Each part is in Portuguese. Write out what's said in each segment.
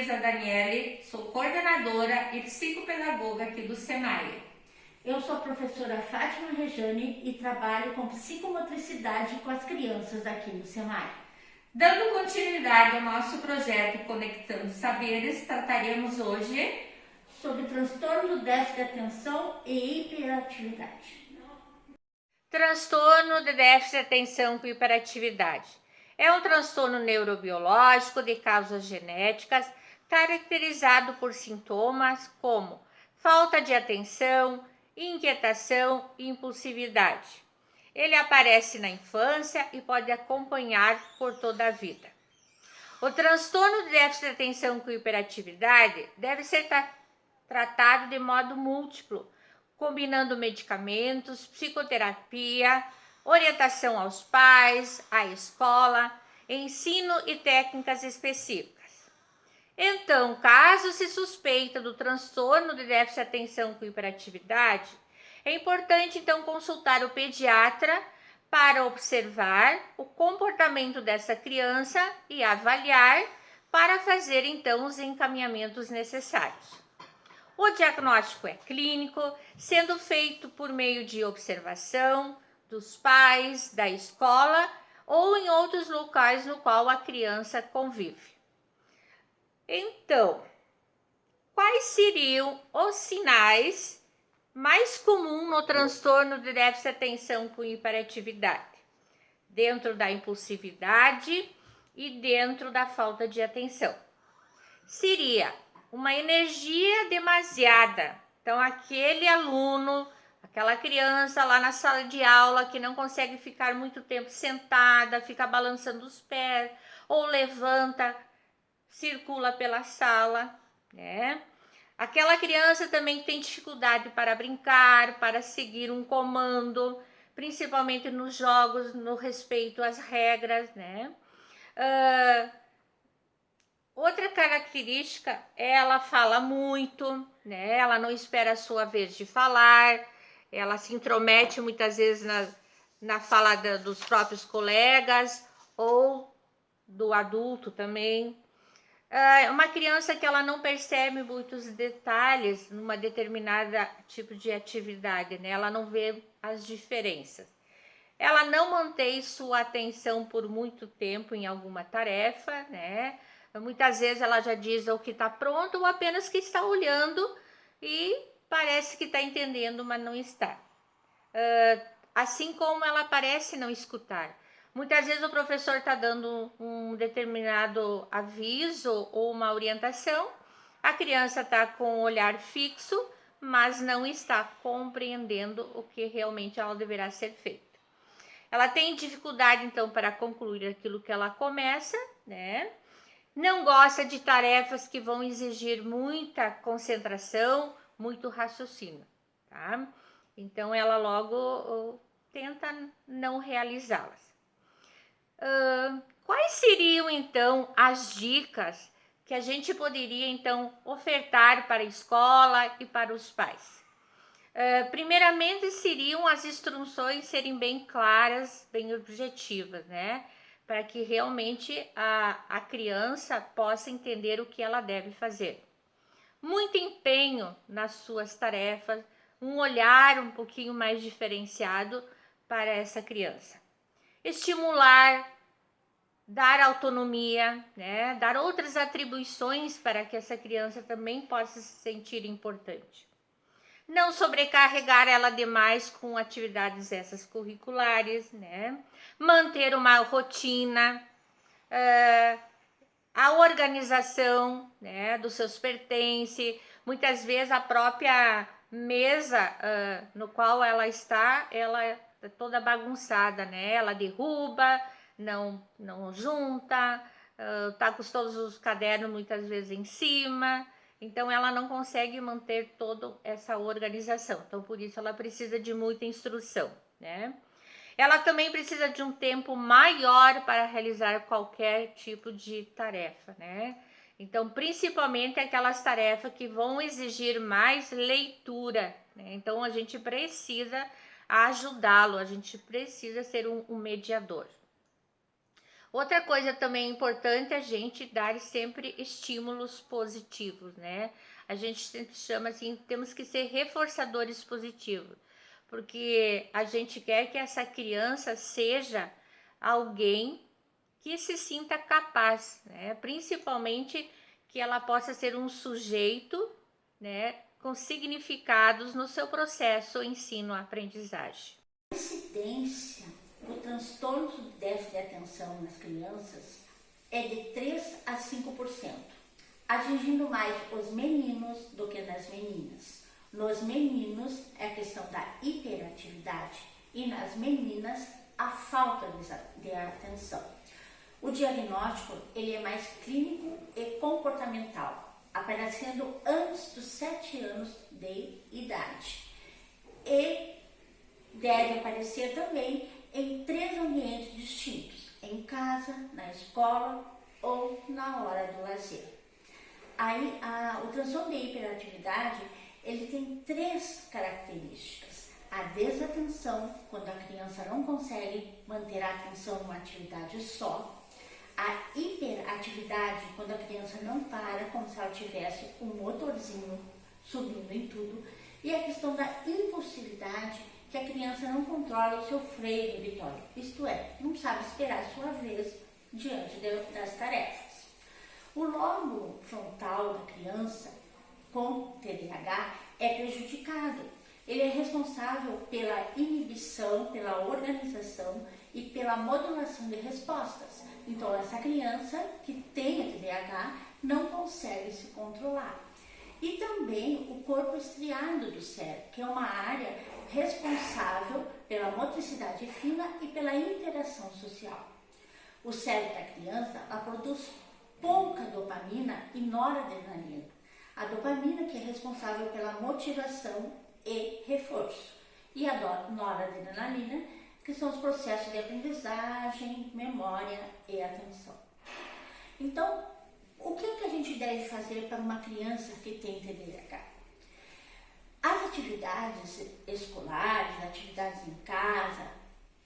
Luísa Daniele, sou coordenadora e psicopedagoga aqui do SENAI. Eu sou a professora Fátima Rejane e trabalho com psicomotricidade com as crianças aqui no SENAI. Dando continuidade ao nosso projeto Conectando Saberes, trataremos hoje sobre transtorno do déficit de atenção e hiperatividade. Transtorno de déficit de atenção com hiperatividade. É um transtorno neurobiológico de causas genéticas, caracterizado por sintomas como falta de atenção, inquietação e impulsividade. Ele aparece na infância e pode acompanhar por toda a vida. O transtorno de déficit de atenção com hiperatividade deve ser tratado de modo múltiplo, combinando medicamentos, psicoterapia, orientação aos pais, à escola, ensino e técnicas específicas. Então, caso se suspeita do transtorno de déficit de atenção com hiperatividade, é importante então consultar o pediatra para observar o comportamento dessa criança e avaliar para fazer então os encaminhamentos necessários. O diagnóstico é clínico, sendo feito por meio de observação dos pais, da escola ou em outros locais no qual a criança convive. Então, quais seriam os sinais mais comuns no transtorno de déficit de atenção com hiperatividade? Dentro da impulsividade e dentro da falta de atenção. Seria uma energia demasiada. Então, aquele aluno, aquela criança lá na sala de aula que não consegue ficar muito tempo sentada, fica balançando os pés, ou levanta, circula pela sala, né? Aquela criança também tem dificuldade para brincar, para seguir um comando, principalmente nos jogos, no respeito às regras, né? Outra característica, ela fala muito, né? Ela não espera a sua vez de falar, ela se intromete muitas vezes na fala dos próprios colegas ou do adulto também. Uma criança que ela não percebe muitos detalhes numa determinada tipo de atividade, né? Ela não vê as diferenças. Ela não mantém sua atenção por muito tempo em alguma tarefa, né? Muitas vezes ela já diz o que está pronto ou apenas que está olhando e parece que está entendendo, mas não está. Assim como ela parece não escutar. Muitas vezes o professor está dando um determinado aviso ou uma orientação, a criança está com o olhar fixo, mas não está compreendendo o que realmente ela deverá ser feito. Ela tem dificuldade, então, para concluir aquilo que ela começa, né? Não gosta de tarefas que vão exigir muita concentração, muito raciocínio, tá? Então, ela logo tenta não realizá-las. Quais seriam, então, as dicas que a gente poderia, então, ofertar para a escola e para os pais? Primeiramente, seriam as instruções serem bem claras, bem objetivas, né? Para que realmente a criança possa entender o que ela deve fazer. Muito empenho nas suas tarefas, um olhar um pouquinho mais diferenciado para essa criança. Estimular, dar autonomia, né? Dar outras atribuições para que essa criança também possa se sentir importante. Não sobrecarregar ela demais com atividades essas curriculares, né? Manter uma rotina, a organização, né, dos seus pertences. Muitas vezes a própria mesa no qual ela é toda bagunçada, né? Ela derruba, não junta, tá com todos os cadernos muitas vezes em cima. Então, ela não consegue manter toda essa organização. Então, por isso, ela precisa de muita instrução, né? Ela também precisa de um tempo maior para realizar qualquer tipo de tarefa, né? Então, principalmente aquelas tarefas que vão exigir mais leitura, né? Então, a gente precisa ajudá-lo, a gente precisa ser um mediador. Outra coisa também importante é a gente dar sempre estímulos positivos, né? A gente sempre chama assim, temos que ser reforçadores positivos, porque a gente quer que essa criança seja alguém que se sinta capaz, né? Principalmente que ela possa ser um sujeito, né, com significados no seu processo ensino-aprendizagem. A incidência do transtorno do déficit de atenção nas crianças é de 3 a 5%, atingindo mais os meninos do que nas meninas. Nos meninos é a questão da hiperatividade e nas meninas a falta de atenção. O diagnóstico ele é mais clínico e comportamental, aparecendo antes dos 7 anos de idade. E deve aparecer também em 3 ambientes distintos, em casa, na escola ou na hora do lazer. Aí, o transtorno de hiperatividade, ele tem 3 características. A desatenção, quando a criança não consegue manter a atenção numa atividade só. A hiperatividade, quando a criança não para, como se ela tivesse um motorzinho subindo em tudo. E a questão da impulsividade, que a criança não controla o seu freio inibitório, isto é, não sabe esperar a sua vez diante das tarefas. O lóbulo frontal da criança com TDAH é prejudicado. Ele é responsável pela inibição, pela organização e pela modulação de respostas. Então, essa criança que tem TDAH não consegue se controlar. E também o corpo estriado do cérebro, que é uma área responsável pela motricidade fina e pela interação social. O cérebro da criança produz pouca dopamina e noradrenalina. A dopamina que é responsável pela motivação e reforço. E a noradrenalina, que são os processos de aprendizagem, memória e atenção. Então, o que a gente deve fazer para uma criança que tem TDAH? As atividades escolares, atividades em casa,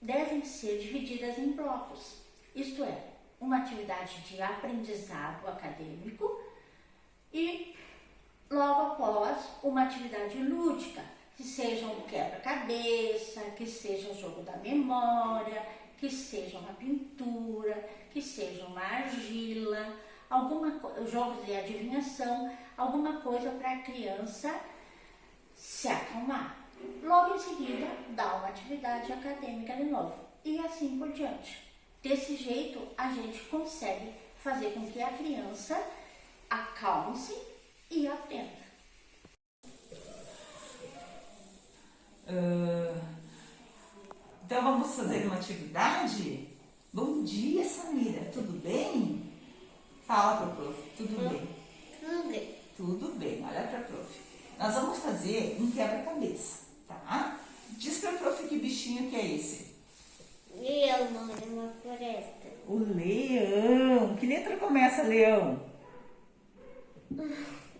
devem ser divididas em blocos. Isto é, uma atividade de aprendizado acadêmico e, logo após, uma atividade lúdica, que seja um quebra-cabeça, que seja o jogo da memória, que seja uma pintura, que seja uma argila, jogos de adivinhação, alguma coisa para a criança se acalmar. Logo em seguida, dá uma atividade acadêmica de novo e assim por diante. Desse jeito, a gente consegue fazer com que a criança acalme-se e aprenda. Então vamos fazer uma atividade? Bom dia, Samira, tudo bem? Fala para o prof, tudo bem? Tudo bem. Tudo bem, olha para a prof. Nós vamos fazer um quebra-cabeça, tá? Diz para a prof que bichinho que é esse? Eu moro numa floresta. O leão. Que letra começa leão?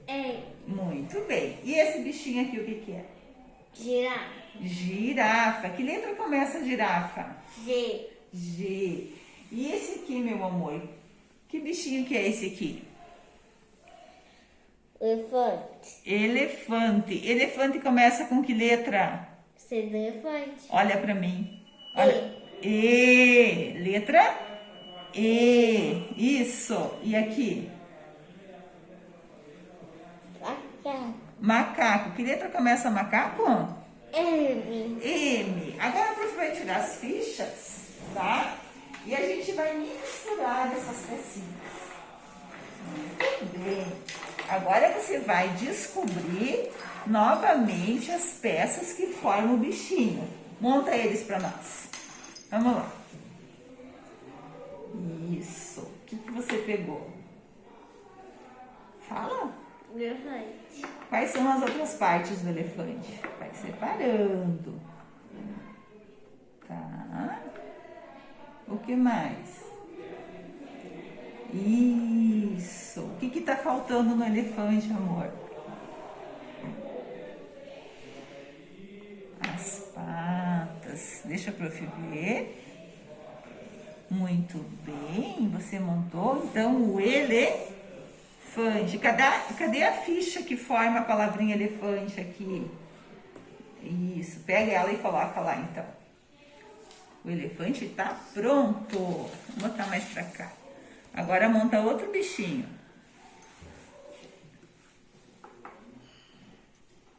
É Muito bem. E esse bichinho aqui, o que é? girafa. Girafa. Que letra começa girafa? G. G. E esse aqui, meu amor? Que bichinho que é esse aqui? Elefante. Elefante. Elefante começa com que letra? C do elefante. Olha pra mim. Olha. E. Letra E. Isso. E aqui? Macaco. Macaco. Que letra começa macaco? M. M. Agora a prof vai tirar as fichas, tá? E a gente vai misturar essas pecinhas. Muito bem. Agora você vai descobrir novamente as peças que formam o bichinho. Monta eles para nós. Vamos lá. Isso. O que você pegou? Fala. Elefante. Quais são as outras partes do elefante? Vai separando. Tá. O que mais? Isso. O que tá faltando no elefante, amor? As patas. Deixa a prof ver. Muito bem, você montou então o elefante. Cadê a ficha que forma a palavrinha elefante aqui? Isso, pega ela e coloca lá então. O elefante tá pronto. Vou botar mais pra cá. Agora monta outro bichinho.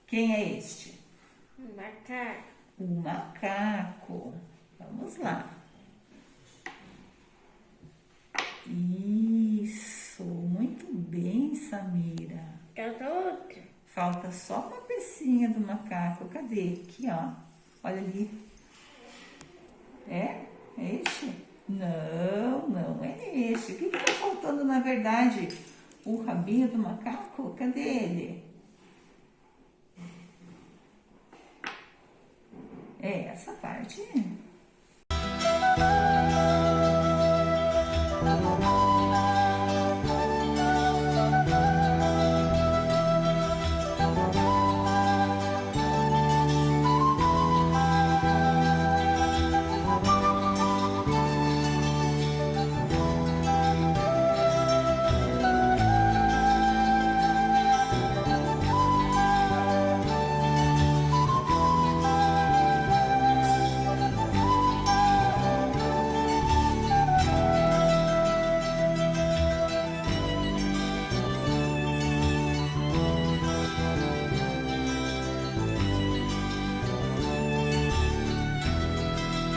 Quem é este? Macaco. O macaco. Vamos lá. Isso, muito bem, Samira. Falta outro. Falta só uma pecinha do macaco. Cadê? Aqui, ó. Olha ali. É? É este? Não, não é este. O que tá faltando, na verdade? O rabinho do macaco? Cadê ele? É essa parte.